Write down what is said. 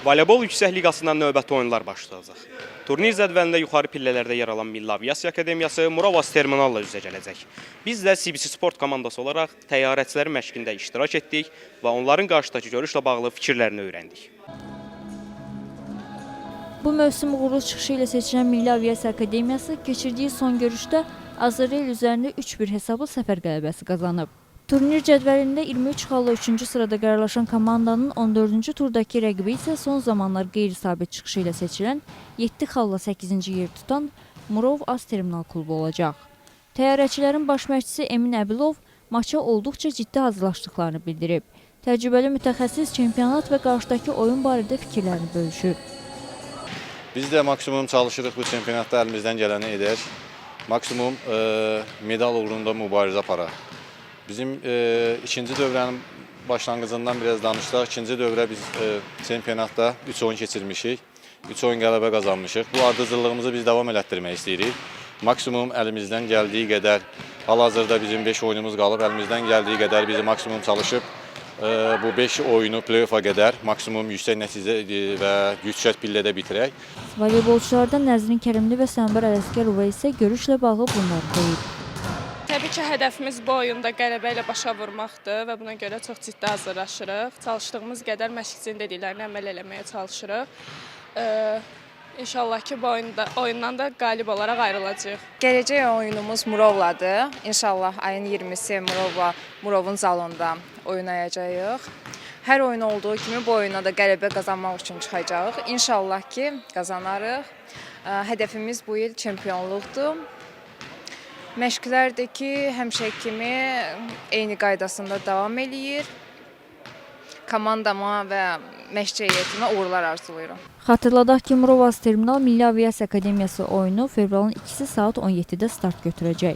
Voleybol yüksək liqasından növbəti oyunlar başlayacaq. Turnir cədvəlində yuxarı pillələrdə yer alan Milli Aviasiya Akademiyası Murovas terminalla üzə gələcək. Biz də CBC Sport komandası olaraq təyyarəçilərin məşqində iştirak etdik və onların qarşıdakı görüşlə bağlı fikirlərini öyrəndik. Bu mövsüm uğurlu çıxışı ilə seçilən Milli Aviasiya Akademiyası keçirdiyi son görüşdə Azərbaycan üzərində 3-1 hesablı səfər qələbəsi qazanıb. Turnir cədvəlində 23 xalla 3-cü sırada qərarlaşan komandanın 14-cü turdakı rəqibi isə son zamanlar qeyri-sabit çıxışı ilə seçilən 7 xalla 8-ci yer tutan Murov Az Terminal klubu olacaq. Təyyarəçilərin baş məşqçisi Emin Əbilov maça olduqca ciddi hazırlaşdıqlarını bildirib. Təcrübəli mütəxəssis çempionat və qarşıdakı oyun barədə fikirlərini bölüşür. Biz də maksimum çalışırıq bu çempionatda əlimizdən gələni edək. Maksimum medal uğrunda mübarizə aparaq. Bizim ikinci dövrənin başlanğıcından biraz danışdıq. İkinci dövrə biz çempionatda 3 oyun keçirmişik. 3 oyun qələbə qazanmışıq. Bu ardıcıllığımızı biz davam elətdirmək istəyirik. Maksimum əlimizdən gəldiyi qədər, hal-hazırda bizim 5 oyunumuz qalıb, əlimizdən gəldiyi qədər bizi maksimum çalışıb bu 5 oyunu play-offa qədər maksimum yüksək nəticə və yüksək pillədə bitirək. Voleybolçulardan Nəzrin Kərimli və Sənbər Ələsgərova isə görüşlə bağlı bunları deyib. Təbii ki, hədəfimiz bu oyunda qələbə ilə başa vurmaqdır və buna görə çox ciddi hazırlaşırıq. Çalışdığımız qədər məşqçinin dediklərini əməl eləməyə çalışırıq. İnşallah ki, bu oyundan da qalib olaraq ayrılacağıq. Gələcək oyunumuz Murovladır. İnşallah ayın 20-si Murovun zalında oynayacağıq. Hər oyun olduğu kimi bu oyuna da qələbə qazanmaq üçün çıxacağıq. İnşallah ki, qazanarıq. Hədəfimiz bu il çempionluqdur. Məşqlərdəki həmişə kimi eyni qaydasında davam eləyir. Komandama və məşqçi heyətimə uğurlar arzulayıram. Xatırladaq ki, Murovas Terminal Milli Aviasiya Akademiyası oyunu fevralın 2-si saat 17-də start götürəcək.